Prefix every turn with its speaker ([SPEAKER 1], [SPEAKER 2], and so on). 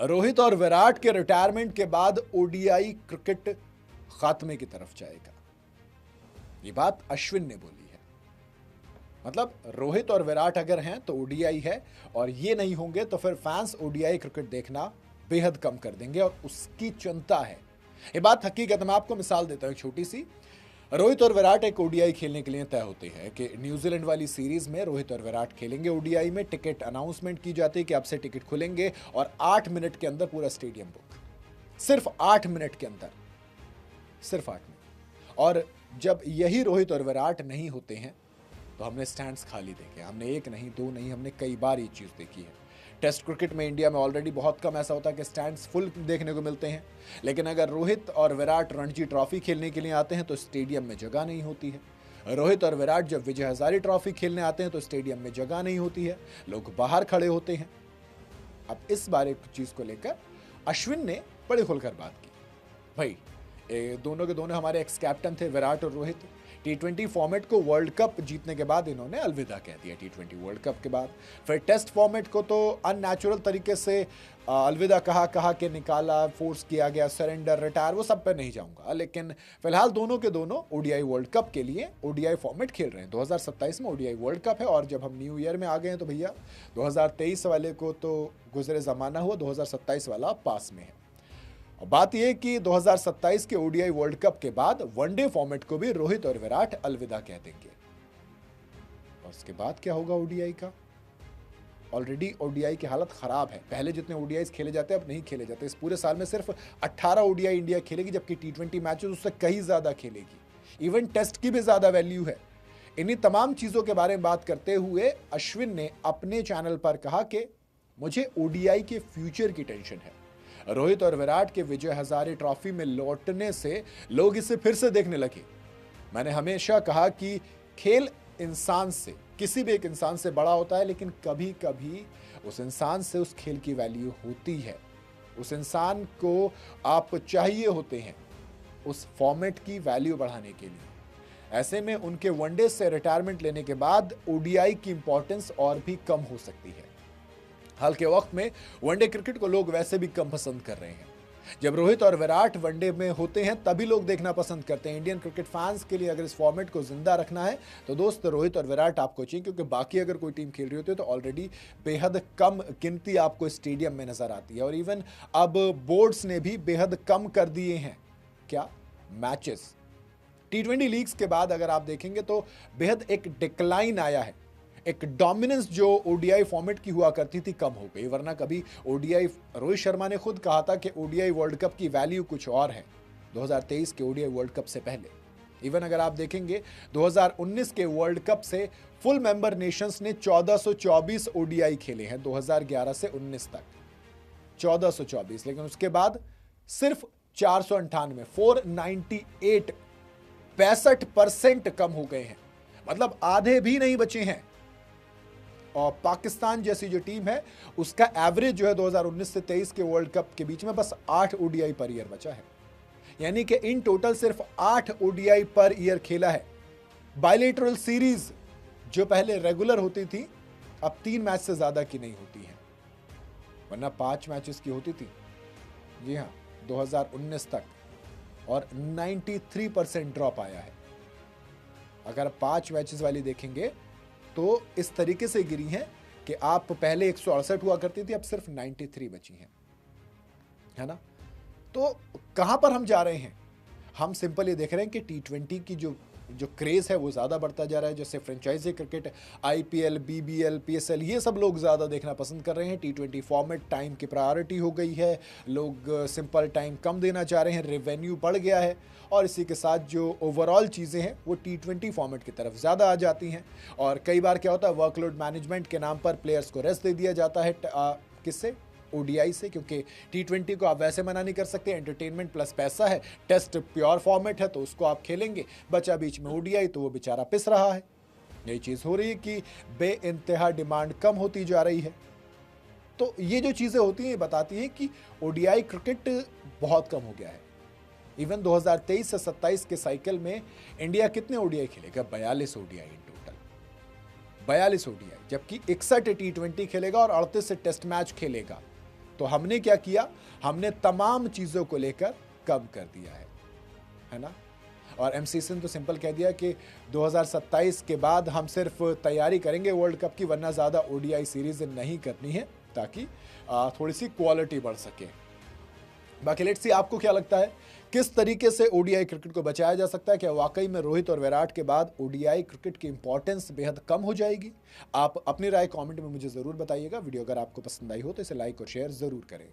[SPEAKER 1] रोहित और विराट के रिटायरमेंट के बाद ओडीआई क्रिकेट खात्मे की तरफ जाएगा। ये बात अश्विन ने बोली है। मतलब रोहित और विराट अगर हैं तो ओडीआई है, और ये नहीं होंगे तो फिर फैंस ओडीआई क्रिकेट देखना बेहद कम कर देंगे, और उसकी चिंता है। ये बात हकीकत, मैं आपको मिसाल देता हूं छोटी सी। रोहित और विराट एक ओडीआई खेलने के लिए तय होते हैं कि न्यूजीलैंड वाली सीरीज में रोहित और विराट खेलेंगे ओडीआई में। टिकट अनाउंसमेंट की जाती है कि अब से टिकट खुलेंगे, और 8 मिनट के अंदर पूरा स्टेडियम बुक। सिर्फ 8 मिनट के अंदर, सिर्फ 8 मिनट। और जब यही रोहित और विराट नहीं होते हैं तो हमने स्टैंड्स खाली देखे। हमने एक नहीं, दो नहीं, हमने कई बार ये चीज़ देखी है। टेस्ट क्रिकेट में इंडिया में ऑलरेडी बहुत कम ऐसा होता है कि स्टैंड्स फुल देखने को मिलते हैं, लेकिन अगर रोहित और विराट रणजी ट्रॉफी खेलने के लिए आते हैं तो स्टेडियम में जगह नहीं होती है। रोहित और विराट जब विजय हजारे ट्रॉफी खेलने आते हैं तो स्टेडियम में जगह नहीं होती है, लोग बाहर खड़े होते हैं। अब इस बारे चीज़ को लेकर अश्विन ने बड़ी खुलकर बात की। भाई दोनों के दोनों हमारे एक्स कैप्टन थे, विराट और रोहित। टी20 फॉर्मेट को वर्ल्ड कप जीतने के बाद इन्होंने अलविदा कह दिया। टी20 वर्ल्ड कप के बाद फिर टेस्ट फॉर्मेट को तो अननेचुरल तरीके से अलविदा कहा के निकाला, फोर्स किया गया, सरेंडर, रिटायर, वो सब पे नहीं जाऊंगा। लेकिन फिलहाल दोनों के दोनों ओडीआई वर्ल्ड कप के लिए ओडीआई फॉर्मेट खेल रहे हैं। 2027 में ओडीआई वर्ल्ड कप है, और जब हम न्यू ईयर में आ गए हैं तो भैया 2023 वाले को तो गुजरे ज़माना हुआ, 2027 वाला पास में है। बात यह कि 2027 के ओडीआई वर्ल्ड कप के बाद वनडे फॉर्मेट को भी रोहित और विराट अलविदा कह देंगे। और उसके बाद क्या होगा ओडीआई का? ऑलरेडी ओडीआई की हालत खराब है। पहले जितने ओडीआई खेले जाते हैं अब नहीं खेले जाते। इस पूरे साल में सिर्फ 18 ओडीआई इंडिया खेलेगी, जबकि टी20 मैचेस उससे कहीं ज्यादा खेलेगी। इवन टेस्ट की भी ज्यादा वैल्यू है। इन्हीं तमाम चीजों के बारे में बात करते हुए अश्विन ने अपने चैनल पर कहा कि मुझे ओडीआई के फ्यूचर की टेंशन है। रोहित और विराट के विजय हजारे ट्रॉफी में लौटने से लोग इसे फिर से देखने लगे। मैंने हमेशा कहा कि खेल इंसान से, किसी भी एक इंसान से बड़ा होता है, लेकिन कभी कभी उस इंसान से उस खेल की वैल्यू होती है। उस इंसान को आप चाहिए होते हैं उस फॉर्मेट की वैल्यू बढ़ाने के लिए। ऐसे में उनके वनडे से रिटायरमेंट लेने के बाद ओडीआई की इंपॉर्टेंस और भी कम हो सकती है। हाल के वक्त में वनडे क्रिकेट को लोग वैसे भी कम पसंद कर रहे हैं। जब रोहित और विराट वनडे में होते हैं तभी लोग देखना पसंद करते हैं। इंडियन क्रिकेट फैंस के लिए अगर इस फॉर्मेट को जिंदा रखना है तो दोस्त रोहित और विराट आपको चाहिए, क्योंकि बाकी अगर कोई टीम खेल रही होती है तो ऑलरेडी बेहद कम गिनती आपको स्टेडियम में नजर आती है। और इवन अब बोर्ड्स ने भी बेहद कम कर दिए हैं क्या मैचेस। टी20 लीग्स के बाद अगर आप देखेंगे तो बेहद एक डिक्लाइन आया है। एक डोमिनेंस जो ओडीआई फॉर्मेट की हुआ करती थी कम हो गई। वरना कभी ओडीआई, रोहित शर्मा ने खुद कहा था कि ओडीआई वर्ल्ड कप की वैल्यू कुछ और है 2023 के ओडीआई वर्ल्ड कप से पहले। इवन अगर आप देखेंगे 2019 के वर्ल्ड कप से फुल मेंबर नेशंस ने 1424 ओडीआई खेले हैं 2011 से 19 तक, 1424। लेकिन उसके बाद सिर्फ 498, 498, 65% कम हो गए हैं। मतलब आधे भी नहीं बचे हैं। और पाकिस्तान जैसी जो टीम है उसका एवरेज जो है 2019 से 23 के वर्ल्ड कप के बीच में बस 8 ओडीआई पर ईयर बचा है। यानी कि इन टोटल सिर्फ 8 ओडीआई पर ईयर खेला है। बायलेटरल सीरीज जो पहले रेगुलर होती थी अब 3 मैच से ज्यादा की नहीं होती है, वरना 5 मैचेस की होती थी। जी हाँ, 2019 तक, और 93% ड्रॉप आया है। अगर 5 मैचेस वाली देखेंगे तो इस तरीके से गिरी हैं कि आप पहले 168 हुआ करती थी, अब सिर्फ 93 बची हैं, है ना। तो कहां पर हम जा रहे हैं? हम सिंपल ये देख रहे हैं कि टी20 की जो क्रेज है वो ज्यादा बढ़ता जा रहा है। जैसे franchisee cricket, IPL, BBL, PSL, ये सब लोग ज्यादा देखना पसंद कर रहे हैं। टी20 फॉर्मेट टाइम की प्रायोरिटी हो गई है। लोग सिंपल टाइम कम देना चाह रहे हैं, रेवेन्यू बढ़ गया है, और इसी के साथ जो ओवरऑल चीज़ें हैं वो टी20 फॉर्मेट की तरफ ज़्यादा आ जाती हैं। और कई बार क्या होता है, वर्कलोड मैनेजमेंट के नाम पर प्लेयर्स को रेस्ट दे दिया जाता है। किससे? ओडीआई से, क्योंकि टी20 को आप वैसे मना नहीं कर सकते, एंटरटेनमेंट प्लस पैसा है। टेस्ट प्योर फॉर्मेट है तो उसको आप खेलेंगे, बचा बीच में ओडीआई तो वो बेचारा पिस रहा है। यही चीज़ हो रही है कि बेइंतहा डिमांड कम होती जा रही है। तो ये जो चीज़ें होती हैं ये बताती हैं कि ओडीआई क्रिकेट बहुत कम हो गया है। इवन 2023 से 27 के साइकिल में इंडिया कितने ओडीआई खेलेगा? 42 ओडीआई इन टोटल, 42 ओडीआई, जबकि 61 टी20 खेलेगा और 38 से टेस्ट मैच खेलेगा। तो हमने क्या किया, हमने तमाम चीज़ों को लेकर कम कर दिया है ना। और एमसीसी ने तो सिंपल कह दिया कि 2027 के बाद हम सिर्फ तैयारी करेंगे वर्ल्ड कप की, वरना ज़्यादा ओडीआई सीरीज़ नहीं करनी है ताकि थोड़ी सी क्वालिटी बढ़ सके। बाकी लेट्स सी आपको क्या लगता है, किस तरीके से ओडीआई क्रिकेट को बचाया जा सकता है? क्या वाकई में रोहित और विराट के बाद ओडीआई क्रिकेट की इंपॉर्टेंस बेहद कम हो जाएगी? आप अपनी राय कमेंट में मुझे ज़रूर बताइएगा। वीडियो अगर आपको पसंद आई हो तो इसे लाइक और शेयर ज़रूर करें।